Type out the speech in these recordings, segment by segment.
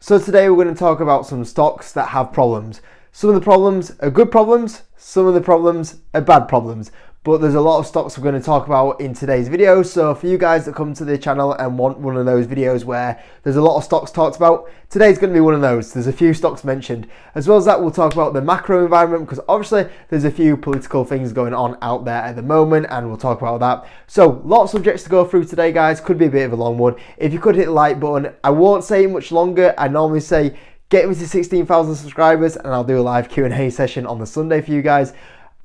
So today we're going to talk about some stocks that have problems. Some of the problems are good problems, some of the problems are bad problems. But there's a lot of stocks we're going to talk about in today's video. So for you guys that come to the channel and want one of those videos where there's a lot of stocks talked about, today's going to be one of those. There's a few stocks mentioned. As well as that, we'll talk about the macro environment because obviously there's a few political things going on out there at the moment and we'll talk about that. So lots of subjects to go through today, guys. Could be a bit of a long one. If you could hit the like button, I won't say much longer. I normally say get me to 16,000 subscribers and I'll do a live Q&A session on the Sunday for you guys.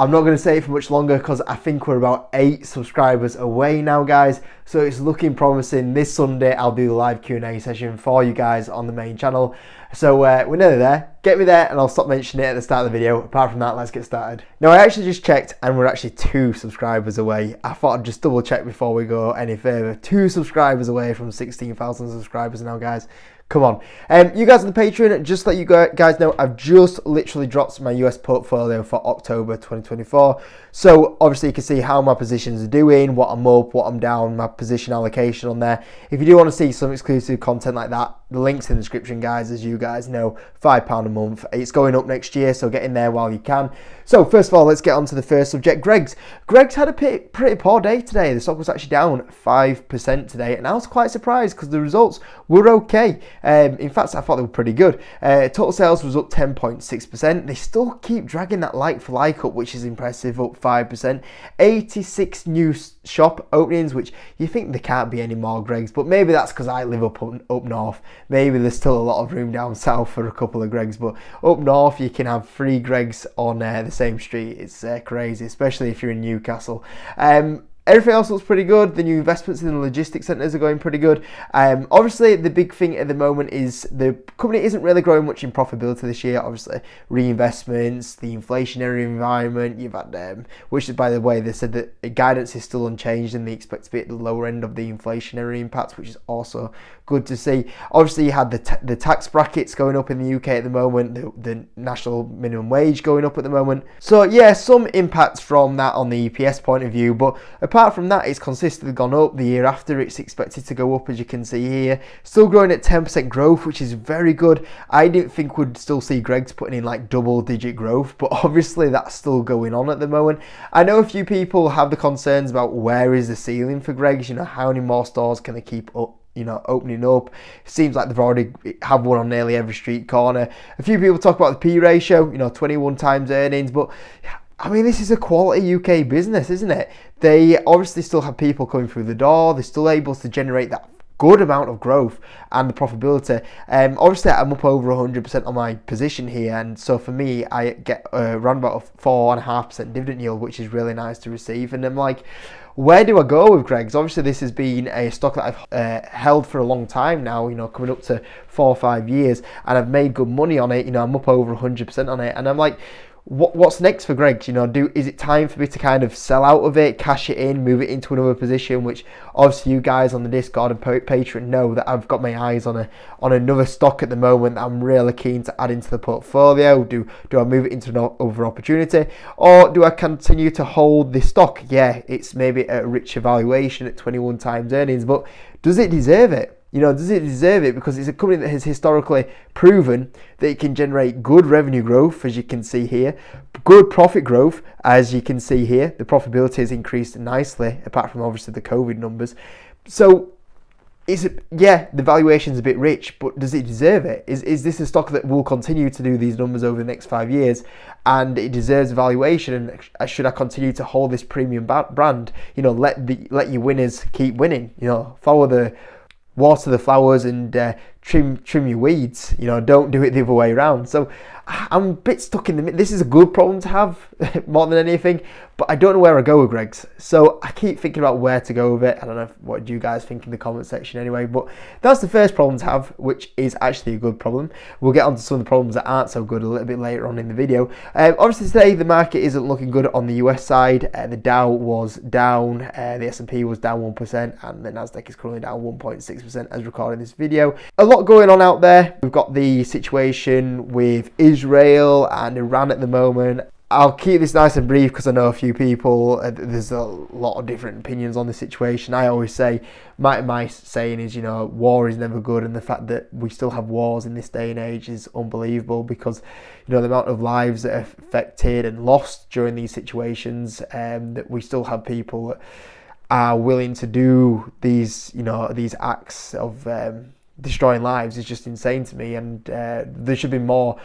I'm not going to say it for much longer because I think we're about 8 subscribers away now, guys. So it's looking promising. This Sunday, I'll do the live Q&A session for you guys on the main channel. So we're nearly there. Get me there and I'll stop mentioning it at the start of the video. Apart from that, let's get started. Now, I actually just checked and we're actually 2 subscribers away. I thought I'd just double check before we go any further. 2 subscribers away from 16,000 subscribers now, guys. Come on. You guys on the Patreon, just to let you guys know, I've just literally dropped my US portfolio for October 2024. So obviously you can see how my positions are doing, what I'm up, what I'm down, my position allocation on there. If you do want to see some exclusive content like that, the link's in the description, guys. As you guys know, £5 a month. It's going up next year, so get in there while you can. So first of all, let's get on to the first subject, Greggs. Greggs had a pretty poor day today. The stock was actually down 5% today, and I was quite surprised because the results were okay. In fact, I thought they were pretty good. Total sales was up 10.6%. They still keep dragging that like-for-like up, which is impressive, up 5%. 86 new shop openings, which you think there can't be any more, Greggs, but maybe that's because I live up north. Maybe there's still a lot of room down south for a couple of Greggs, but up north you can have 3 Greggs on the same street. It's crazy, especially if you're in Newcastle. Everything else looks pretty good. The new investments in the logistics centres are going pretty good. Obviously, the big thing at the moment is the company isn't really growing much in profitability this year. Obviously, reinvestments, the inflationary environment, you've had, which is, by the way, they said that the guidance is still unchanged and they expect to be at the lower end of the inflationary impacts, which is also good to see. Obviously, you had the tax brackets going up in the UK at the moment, the national minimum wage going up at the moment. So, yeah, some impacts from that on the EPS point of view, but apart from that, it's consistently gone up. The year after, it's expected to go up, as you can see here. Still growing at 10% growth, which is very good. I didn't think we'd still see Greggs putting in like double-digit growth, but obviously that's still going on at the moment. I know a few people have the concerns about where is the ceiling for Greggs. You know, how many more stores can they keep up? Opening up. It seems like they've already have one on nearly every street corner. A few people talk about the P ratio, 21 times earnings, but I mean, this is a quality UK business, isn't it? They obviously still have people coming through the door. They're still able to generate that good amount of growth and the profitability. Obviously, I'm up over 100% on my position here, and so for me, I get around about a 4.5% dividend yield, which is really nice to receive. And I'm like, where do I go with Greggs? Obviously, this has been a stock that I've held for a long time now, coming up to 4 or 5 years, and I've made good money on it. I'm up over 100% on it, and I'm like, what's next for Greggs? Is it time for me to kind of sell out of it, cash it in, move it into another position? Which obviously you guys on the Discord and Patreon know that I've got my eyes on another stock at the moment that I'm really keen to add into the portfolio. Do I move it into another opportunity, or do I continue to hold this stock? Yeah, it's maybe at a richer valuation at 21 times earnings, but does it deserve it? Does it deserve it? Because it's a company that has historically proven that it can generate good revenue growth, as you can see here, good profit growth, as you can see here. The profitability has increased nicely, apart from obviously the COVID numbers. So, the valuation's a bit rich, but does it deserve it? Is this a stock that will continue to do these numbers over the next 5 years, and it deserves a valuation? And should I continue to hold this premium brand? Let your winners keep winning. Water the flowers and trim your weeds. Don't do it the other way around. So I'm a bit stuck in the middle. This is a good problem to have more than anything, but I don't know where I go with Greggs. So I keep thinking about where to go with it. I don't know what do you guys think in the comment section anyway, but that's the first problem to have, which is actually a good problem. We'll get onto some of the problems that aren't so good a little bit later on in the video. Obviously today the market isn't looking good on the US side. The Dow was down, the S&P was down 1%, and the Nasdaq is currently down 1.6% as recording this video. A lot going on out there. We've got the situation with Israel and Iran at the moment. I'll keep this nice and brief because I know a few people, there's a lot of different opinions on the situation. I always say, my saying is, war is never good, and the fact that we still have wars in this day and age is unbelievable, because, the amount of lives that are affected and lost during these situations, that we still have people that are willing to do these, these acts of destroying lives is just insane to me, and there should be more.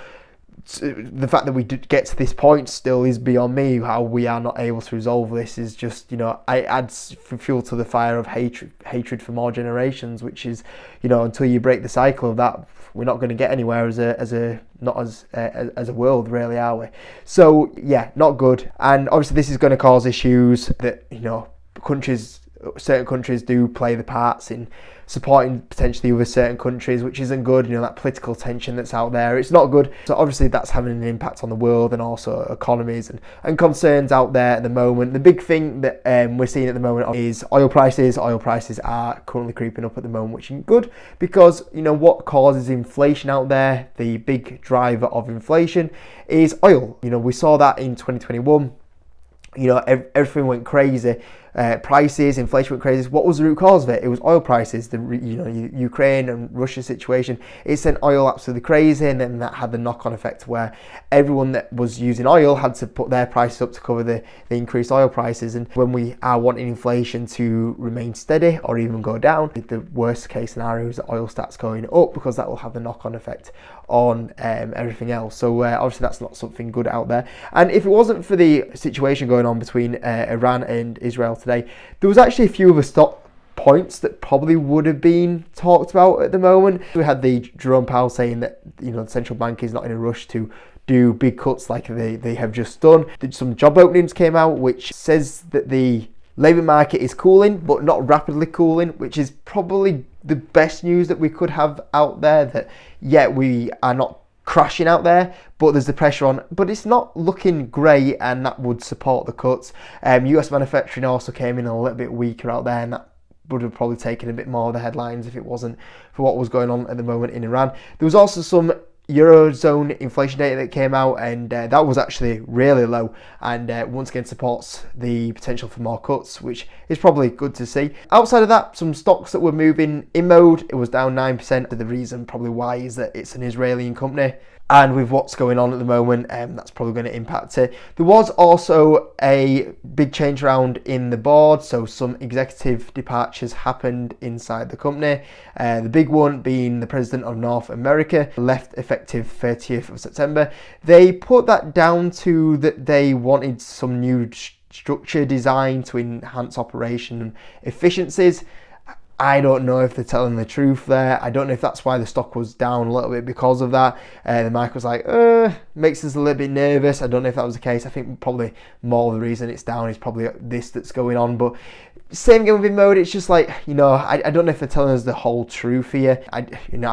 The fact that we did get to this point still is beyond me. How we are not able to resolve this is just, it adds fuel to the fire of hatred for more generations, which is, until you break the cycle of that, we're not going to get anywhere as a world, really, are we? So yeah, not good. And obviously this is going to cause issues that, certain countries do play the parts in supporting potentially other certain countries, which isn't good. That political tension that's out there, it's not good. So obviously that's having an impact on the world and also economies and concerns out there at the moment. The big thing that we're seeing at the moment is oil prices. Oil prices are currently creeping up at the moment, which is good, because what causes inflation out there, the big driver of inflation is oil. We saw that in 2021. Everything went crazy. Prices, inflation went crazy. What was the root cause of it? It was oil prices. The Ukraine and Russia situation, it sent oil absolutely crazy, and then that had the knock-on effect where everyone that was using oil had to put their prices up to cover the increased oil prices. And when we are wanting inflation to remain steady or even go down, the worst case scenario is that oil starts going up, because that will have the knock-on effect on everything else. So obviously that's not something good out there. And if it wasn't for the situation going on between Iran and Israel today, there was actually a few other stock points that probably would have been talked about at the moment. We had the Jerome Powell saying that the central bank is not in a rush to do big cuts like they have just done. Some job openings came out which says that the labour market is cooling, but not rapidly cooling, which is probably the best news that we could have out there, that we are not crashing out there, but there's the pressure on, but it's not looking great, and that would support the cuts. US manufacturing also came in a little bit weaker out there, and that would have probably taken a bit more of the headlines if it wasn't for what was going on at the moment in Iran. There was also some Eurozone inflation data that came out, and that was actually really low, and once again supports the potential for more cuts, which is probably good to see. Outside of that, some stocks that were moving. InMode, it was down 9%. The reason probably why is that it's an Israeli company, and with what's going on at the moment, that's probably going to impact it. There was also a big change around in the board, so some executive departures happened inside the company. The big one being the president of North America left effective 30th of September. They put that down to that they wanted some new structure design to enhance operation efficiencies. I don't know if they're telling the truth there. I don't know if that's why the stock was down a little bit because of that. The market was like, makes us a little bit nervous. I don't know if that was the case. I think probably more of the reason it's down is probably this that's going on. But same again with InMode. It's just like, I don't know if they're telling us the whole truth here. I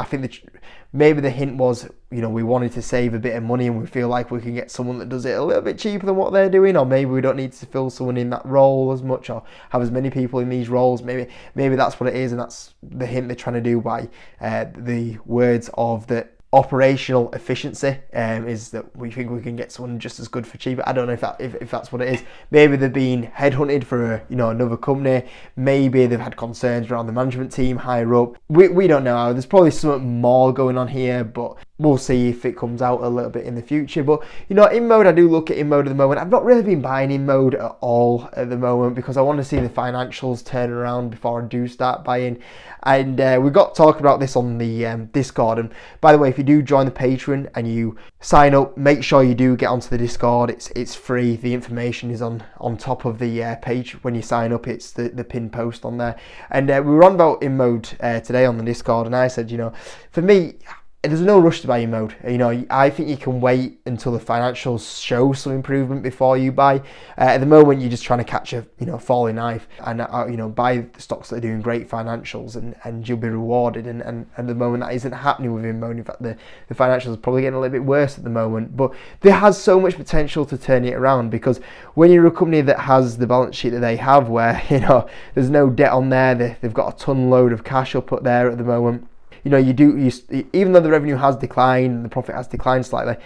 think maybe the hint was, we wanted to save a bit of money and we feel like we can get someone that does it a little bit cheaper than what they're doing, or maybe we don't need to fill someone in that role as much or have as many people in these roles. Maybe that's what it is, and that's the hint they're trying to do by the words of the operational efficiency is that we think we can get someone just as good for cheaper. I don't know if that's what it is. Maybe they've been headhunted for another company. Maybe they've had concerns around the management team higher up. We don't know. There's probably something more going on here, but we'll see if it comes out a little bit in the future. But InMode, I do look at InMode at the moment. I've not really been buying InMode at all at the moment because I want to see the financials turn around before I do start buying. And we got talking about this on the Discord. And by the way, if you do join the Patreon and you sign up, make sure you do get onto the Discord. It's free. The information is on top of the page when you sign up. It's the pinned post on there. And we were on about InMode today on the Discord, and I said, for me, there's no rush to buy InMode. I think you can wait until the financials show some improvement before you buy. At the moment, you're just trying to catch a falling knife and buy the stocks that are doing great financials and you'll be rewarded. And at the moment, that isn't happening with InMode. In fact, the financials are probably getting a little bit worse at the moment. But there has so much potential to turn it around, because when you're a company that has the balance sheet that they have, where there's no debt on there, they've got a ton load of cash up there at the moment. Even though the revenue has declined and the profit has declined slightly,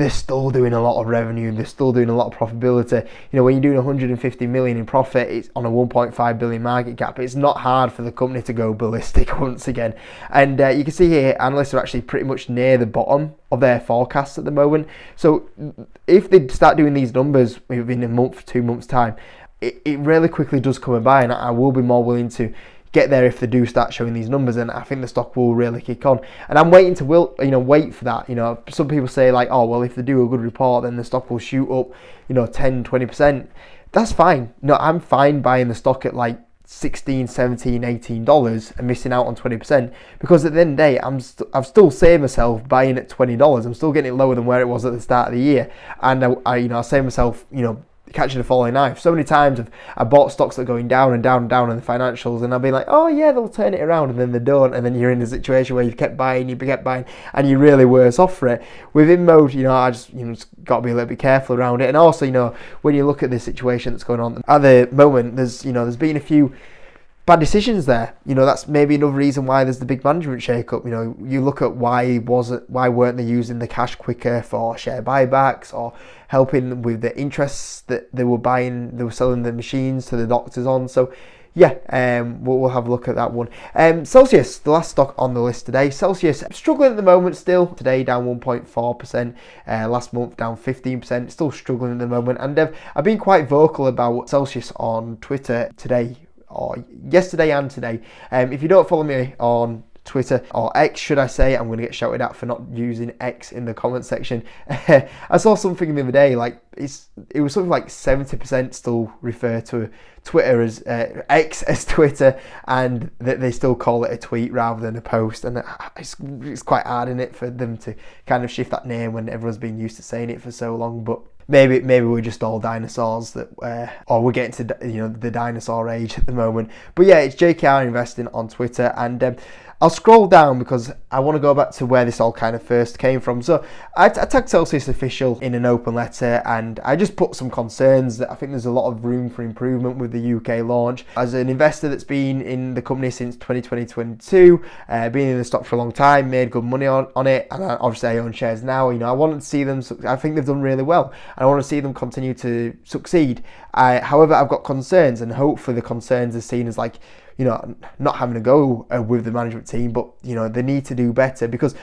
they're still doing a lot of revenue, they're still doing a lot of profitability. You know, when you're doing 150 million in profit, it's on a 1.5 billion market cap, it's not hard for the company to go ballistic once again. And you can see here, analysts are actually pretty much near the bottom of their forecasts at the moment. So if they start doing these numbers within a month, 2 months time, it really quickly does come by, and I will be more willing to get there if they do start showing these numbers, and I think the stock will really kick on. And I'm waiting to wait for that. You know, some people say like, oh well, if they do a good report, then the stock will shoot up, 10-20%. That's fine. No, I'm fine buying the stock at like $16, $17, $18 and missing out on 20%, because at the end of the day, I've still saved myself buying at $20. I'm still getting it lower than where it was at the start of the year, and I saved myself, catching a falling knife. So many times I bought stocks that are going down and down and down in the financials, and I'll be like, oh yeah, they'll turn it around, and then they don't, and then you're in a situation where you've kept buying, and you're really worse off for it. With InMode, I just got to be a little bit careful around it. And also, when you look at the situation that's going on at the moment, there's been a few bad decisions there. That's maybe another reason why there's the big management shake-up. You look at why weren't they using the cash quicker for share buybacks or helping with the interests that they were selling the machines to the doctors on. So yeah, we'll have a look at that one. Celsius, the last stock on the list today. Celsius struggling at the moment still. Today down 1.4%. Last month down 15%. Still struggling at the moment. And I've been quite vocal about Celsius on Twitter today, or yesterday and today. If you don't follow me on Twitter, or X should I say, I'm going to get shouted at for not using X in the comment section. I saw something the other day, like it was something like 70% still refer to Twitter as X as Twitter, and that they still call it a tweet rather than a post, and it's quite hard in it for them to kind of shift that name when everyone's been used to saying it for so long. But maybe we're just all dinosaurs or we're getting to the dinosaur age at the moment. But yeah, it's JKR Investing on Twitter, and I'll scroll down because I want to go back to where this all kind of first came from. So I tagged Celsius Official in an open letter, and I just put some concerns that I think there's a lot of room for improvement with the UK launch. As an investor that's been in the company since 2022, been in the stock for a long time, made good money on it, and obviously I own shares now. I want to see them, I think they've done really well, and I want to see them continue to succeed. However, I've got concerns, and hopefully the concerns are seen as like, not having a go with the management team, but they need to do better, because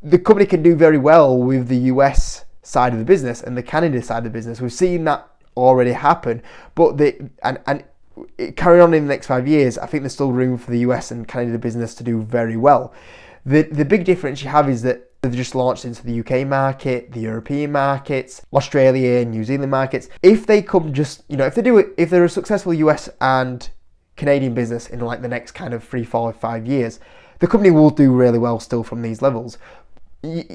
the company can do very well with the US side of the business and the Canada side of the business. We've seen that already happen, but carrying on in the next 5 years, I think there's still room for the US and Canada business to do very well. The big difference you have is that they've just launched into the UK market, the European markets, Australia, New Zealand markets. If they come if they're a successful US and Canadian business in like the next kind of 3, 4, 5 years, the company will do really well still from these levels.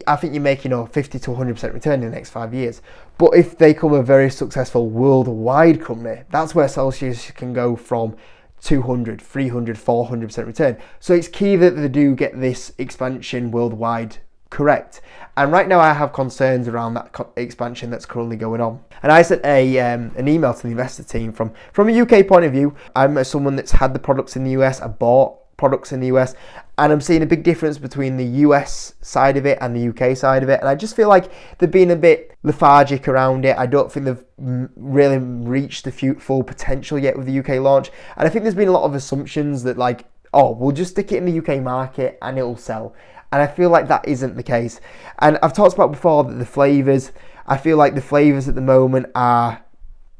I think you're making 50 to 100% return in the next 5 years. But if they become a very successful worldwide company, that's where Celsius can go from 200, 300, 400% return. So it's key that they do get this expansion worldwide correct. And right now I have concerns around that expansion that's currently going on. And I sent an email to the investor team from a UK point of view. I'm someone that's had the products in the US, I bought products in the US, and I'm seeing a big difference between the US side of it and the UK side of it. And I just feel like they've been a bit lethargic around it. I don't think they've really reached the full potential yet with the UK launch. And I think there's been a lot of assumptions that like, oh, we'll just stick it in the UK market and it'll sell. And I feel like that isn't the case. And I've talked about before that the flavours, I feel like the flavours at the moment are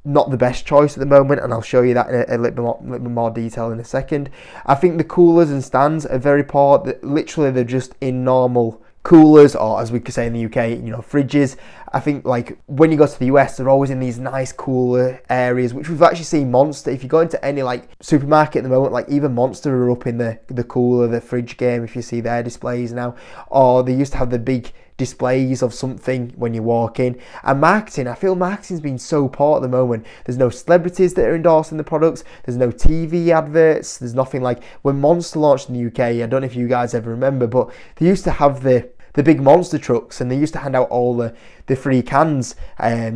not the best choice at the moment, and I'll show you that in a little bit more detail in a second. I think the coolers and stands are very poor. Literally, they're just in normal coolers, or as we could say in the UK, fridges. I think like when you go to the US, they're always in these nice cooler areas, which we've actually seen Monster. If you go into any like supermarket at the moment, like even Monster are up in the cooler, the fridge game, if you see their displays now. Or they used to have the big displays of something when you walk in. And marketing, I feel marketing's been so poor at the moment. There's no celebrities that are endorsing the products, there's no TV adverts, there's nothing. Like when Monster launched in the UK, I don't know if you guys ever remember, but they used to have the big Monster trucks, and they used to hand out all the free cans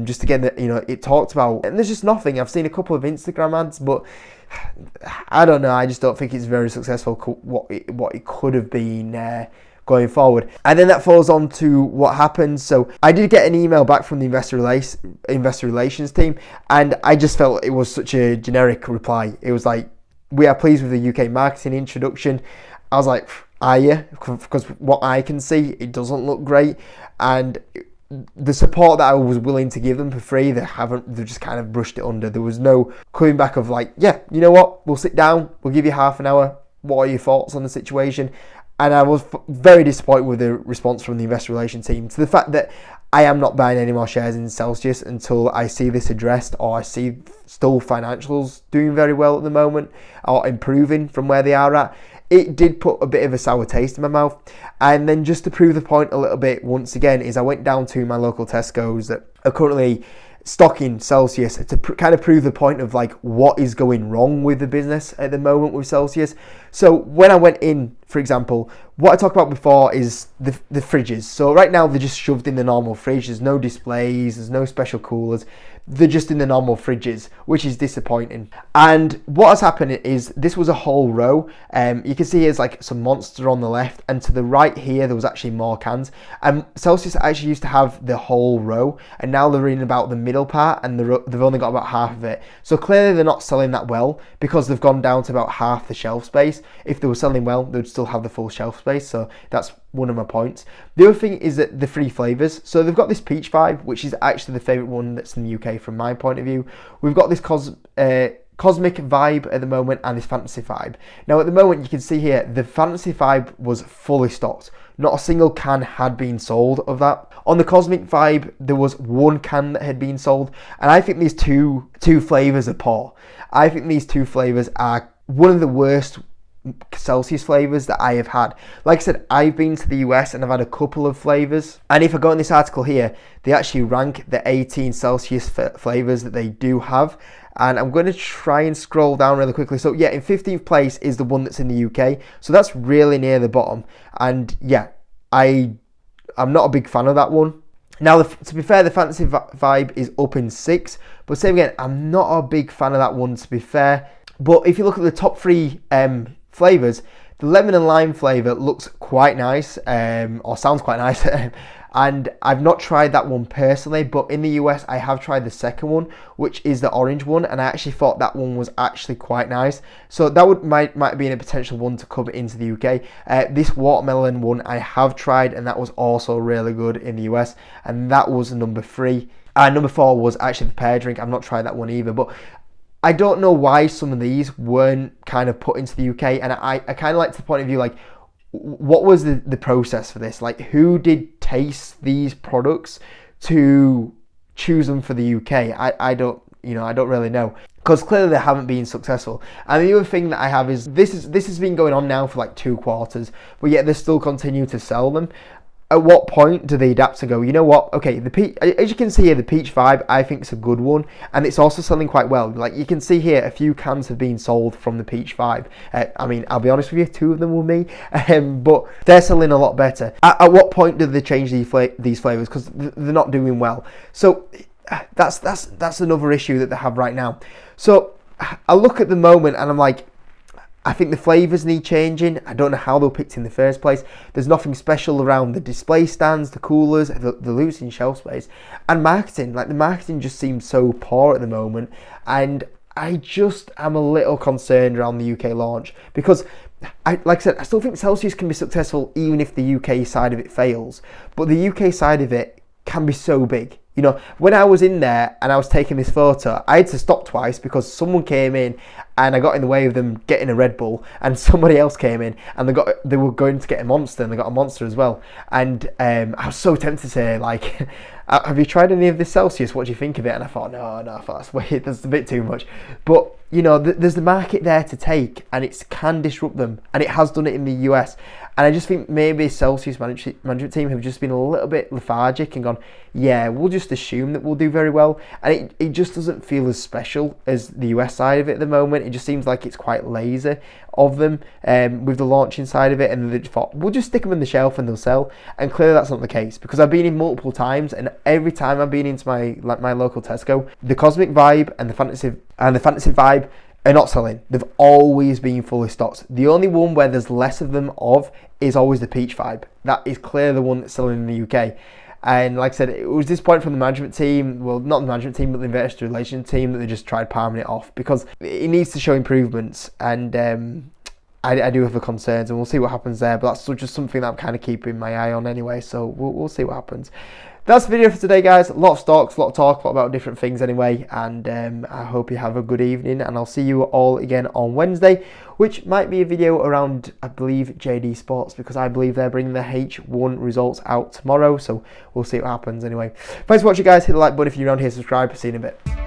just to get it talked about. And there's just nothing. I've seen a couple of Instagram ads, but I don't know, I just don't think it's very successful what it could have been going forward. And then that falls on to what happened. So I did get an email back from the investor relations team, and I just felt it was such a generic reply. It was like, we are pleased with the UK marketing introduction. I was like, are you? Because what I can see, it doesn't look great. And the support that I was willing to give them for free, they've just kind of brushed it under. There was no coming back of like, yeah, you know what? We'll sit down. We'll give you half an hour. What are your thoughts on the situation? And I was very disappointed with the response from the investor relations team, to the fact that I am not buying any more shares in Celsius until I see this addressed, or I see still financials doing very well at the moment, or improving from where they are at. It did put a bit of a sour taste in my mouth. And then just to prove the point a little bit once again, is I went down to my local Tesco's that are currently stocking Celsius to kind of prove the point of like what is going wrong with the business at the moment with Celsius. So when I went in, for example, what I talked about before is the fridges. So right now they're just shoved in the normal fridge. There's no displays, there's no special coolers. They're just in the normal fridges, which is disappointing. And what has happened is this was a whole row. You can see here's like some Monster on the left, and to the right here there was actually more cans. And Celsius actually used to have the whole row, and now they're in about the middle part, and they've only got about half of it. So clearly they're not selling that well, because they've gone down to about half the shelf space. If they were selling well, they'd still have the full shelf space. So that's one of my points. The other thing is that the free flavors. So they've got this peach vibe, which is actually the favorite one that's in the UK from my point of view. We've got this cosmic vibe at the moment, and this fantasy vibe. Now at the moment you can see here the fantasy vibe was fully stocked. Not a single can had been sold of that. On the cosmic vibe there was one can that had been sold, and I think these two flavors are poor. I think these two flavors are one of the worst Celsius flavors that I have had. Like I said, I've been to the US and I've had a couple of flavors, and if I go in this article here, they actually rank the 18 Celsius flavors that they do have, and I'm going to try and scroll down really quickly. So yeah, in 15th place is the one that's in the UK, so that's really near the bottom. And yeah, I'm not a big fan of that one. Now, to be fair, the fantasy vibe is up in 6th, but same again, I'm not a big fan of that one, to be fair. But if you look at the top 3 flavors, the lemon and lime flavor looks quite nice, or sounds quite nice. And I've not tried that one personally, but in the US I have tried the second one, which is the orange one, and I actually thought that one was actually quite nice. So that might be a potential one to come into the UK. This watermelon one I have tried, and that was also really good in the US, and that was number 3. And number 4 was actually the pear drink. I've not tried that one either, but I don't know why some of these weren't kind of put into the UK, and I kind of like to the point of view, like, what was the process for this? Like, who did taste these products to choose them for the UK? I don't really know, because clearly they haven't been successful. And the other thing that I have is this has been going on now for like 2 quarters, but yet they still continue to sell them. At what point do they adapt and go, you know what, okay, as you can see here, the peach vibe I think is a good one, and it's also selling quite well. Like you can see here, a few cans have been sold from the peach vibe. I mean, I'll be honest with you, 2 of them were me, but they're selling a lot better. At what point do they change these flavors? Because they're not doing well. So that's another issue that they have right now. So I look at the moment and I'm like, I think the flavours need changing. I don't know how they were picked in the first place. There's nothing special around the display stands, the coolers, the losing shelf space, and marketing. Like, the marketing just seems so poor at the moment, and I just am a little concerned around the UK launch, because like I said, I still think Celsius can be successful even if the UK side of it fails, but the UK side of it can be so big. You know, when I was in there and I was taking this photo, I had to stop twice because someone came in and I got in the way of them getting a Red Bull, and somebody else came in and they were going to get a Monster, and they got a Monster as well. And I was so tempted to say, like, have you tried any of this Celsius? What do you think of it? And I thought, no, I thought that's weird, that's a bit too much. But, you know, there's the market there to take, and it can disrupt them, and it has done it in the US. And I just think maybe Celsius management team have just been a little bit lethargic and gone, yeah, we'll just assume that we'll do very well. And it just doesn't feel as special as the US side of it at the moment. It just seems like it's quite lazy of them with the launching side of it. And they just thought, we'll just stick them in the shelf and they'll sell. And clearly that's not the case, because I've been in multiple times, and every time I've been into my local Tesco, the Cosmic Vibe and the Fantasy Vibe are not selling. They've always been fully stocked. The only one where there's less of them is always the Peach Vibe. That is clearly the one that's selling in the UK. And like I said, it was disappointing from the management team. Well, not the management team, but the investor relations team, that they just tried palming it off, because it needs to show improvements. And I do have the concerns, and we'll see what happens there. But that's just something that I'm kind of keeping my eye on anyway. So we'll see what happens. That's the video for today, guys. A lot of stocks, a lot of talk, a lot about different things anyway. And I hope you have a good evening, and I'll see you all again on Wednesday, which might be a video around, I believe, JD Sports, because I believe they're bringing the H1 results out tomorrow. So we'll see what happens anyway. Thanks for watching, guys. Hit the like button if you're around here. Subscribe. See you in a bit.